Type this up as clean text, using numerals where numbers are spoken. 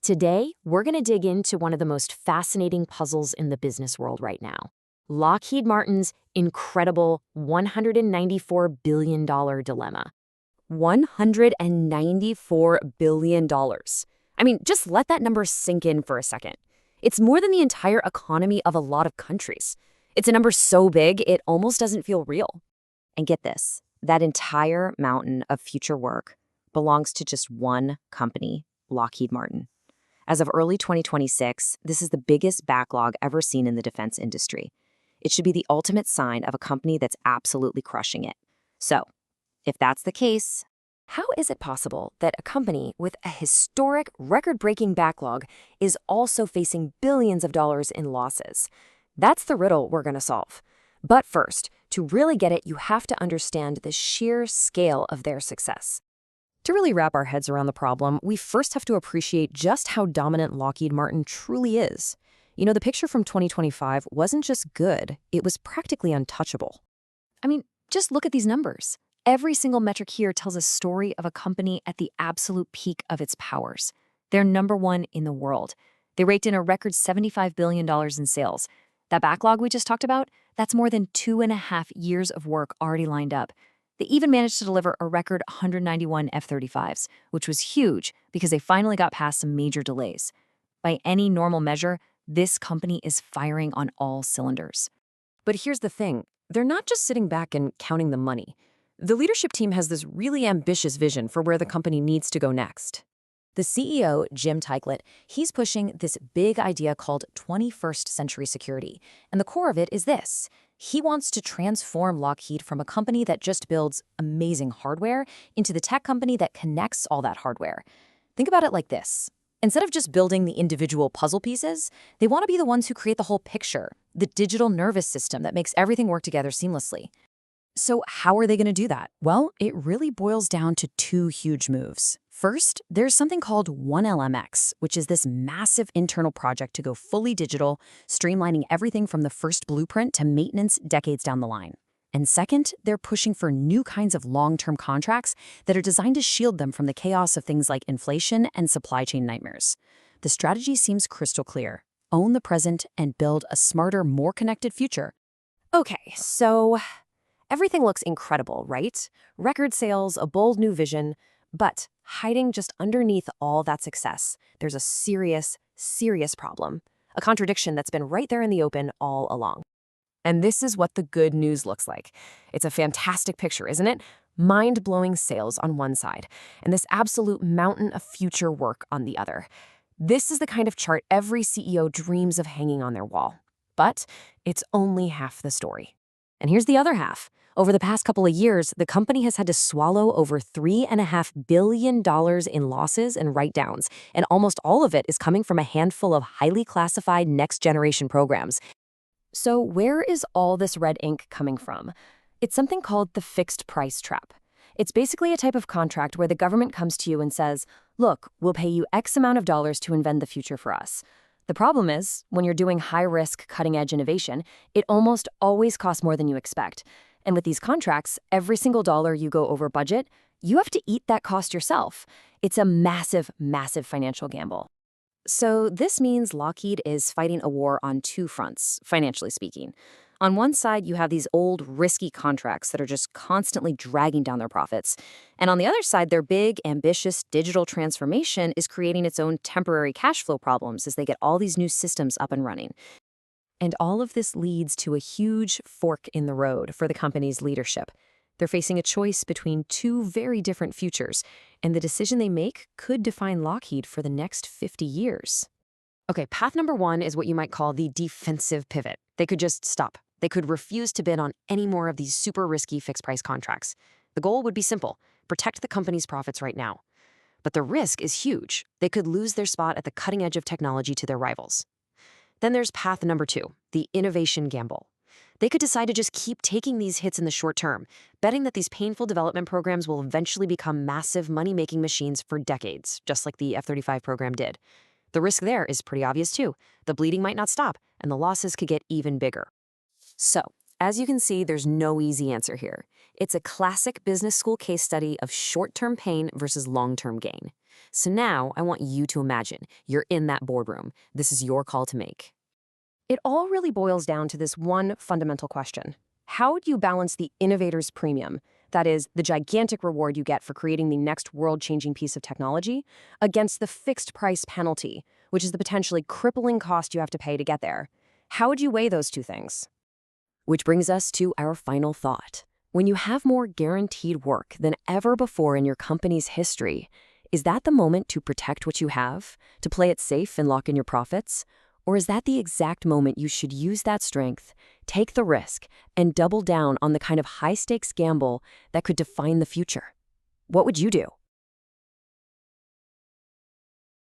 Today, we're going to dig into one of the most fascinating puzzles in the business world right now. Lockheed Martin's incredible $194 billion dilemma. $194 billion. I mean, just let that number sink in for a second. It's more than the entire economy of a lot of countries. It's a number so big, it almost doesn't feel real. And get this, that entire mountain of future work belongs to just one company, Lockheed Martin. As of early 2026, this is the biggest backlog ever seen in the defense industry. It should be the ultimate sign of a company that's absolutely crushing it. So, if that's the case, How is it possible that a company with a historic, record-breaking backlog is also facing billions of dollars in losses? That's the riddle we're going to solve. But first, to really get it, you have to understand the sheer scale of their success. To really wrap our heads around the problem, we first have to appreciate just how dominant Lockheed Martin truly is. You know, the picture from 2025 wasn't just good, it was practically untouchable. I mean, just look at these numbers. Every single metric here tells a story of a company at the absolute peak of its powers. They're number one in the world. They raked in a record $75 billion in sales. That backlog we just talked about, that's more than 2.5 years of work already lined up. They even managed to deliver a record 191 F-35s, which was huge because they finally got past some major delays. By any normal measure, this company is firing on all cylinders. But here's the thing, they're not just sitting back and counting the money. The leadership team has this really ambitious vision for where the company needs to go next. The CEO, Jim Teichlet, he's pushing this big idea called 21st century security. And the core of it is this. He wants to transform Lockheed from a company that just builds amazing hardware into the tech company that connects all that hardware. Think about it like this. Instead of just building the individual puzzle pieces, they want to be the ones who create the whole picture, the digital nervous system that makes everything work together seamlessly. So how are they going to do that? Well, it really boils down to two huge moves. First, there's something called 1LMX, which is this massive internal project to go fully digital, streamlining everything from the first blueprint to maintenance decades down the line. And second, they're pushing for new kinds of long-term contracts that are designed to shield them from the chaos of things like inflation and supply chain nightmares. The strategy seems crystal clear. Own the present and build a smarter, more connected future. Okay, so everything looks incredible, right? Record sales, a bold new vision, but hiding just underneath all that success, there's a serious, serious problem. A contradiction that's been right there in the open all along. And this is what the good news looks like. It's a fantastic picture, isn't it? Mind-blowing sales on one side, and this absolute mountain of future work on the other. This is the kind of chart every CEO dreams of hanging on their wall. But it's only half the story. And here's the other half. Over the past couple of years, the company has had to swallow over $3.5 billion in losses and write-downs, and almost all of it is coming from a handful of highly classified next-generation programs. So where is all this red ink coming from? It's something called the fixed price trap. It's basically a type of contract where the government comes to you and says, look, we'll pay you X amount of dollars to invent the future for us. The problem is, when you're doing high-risk, cutting-edge innovation, it almost always costs more than you expect. And with these contracts, every single dollar you go over budget, you have to eat that cost yourself. It's a massive, massive financial gamble. So this means Lockheed is fighting a war on two fronts, financially speaking. On one side, you have these old, risky contracts that are just constantly dragging down their profits. And on the other side, their big, ambitious digital transformation is creating its own temporary cash flow problems as they get all these new systems up and running. And all of this leads to a huge fork in the road for the company's leadership. They're facing a choice between two very different futures, and the decision they make could define Lockheed for the next 50 years. Okay, path number one is what you might call the defensive pivot. They could just stop. They could refuse to bid on any more of these super risky fixed-price contracts. The goal would be simple: protect the company's profits right now. But the risk is huge. They could lose their spot at the cutting edge of technology to their rivals. Then there's path number two, the innovation gamble. They could decide to just keep taking these hits in the short term, betting that these painful development programs will eventually become massive money-making machines for decades, just like the F-35 program did. The risk there is pretty obvious too. The bleeding might not stop, and the losses could get even bigger. So, as you can see, there's no easy answer here. It's a classic business school case study of short-term pain versus long-term gain. So now I want you to imagine you're in that boardroom. This is your call to make. It all really boils down to this one fundamental question. How do you balance the innovator's premium, that is, the gigantic reward you get for creating the next world-changing piece of technology, against the fixed price penalty, which is the potentially crippling cost you have to pay to get there? How would you weigh those two things? Which brings us to our final thought. When you have more guaranteed work than ever before in your company's history, is that the moment to protect what you have, to play it safe and lock in your profits? Or is that the exact moment you should use that strength, take the risk, and double down on the kind of high-stakes gamble that could define the future? What would you do?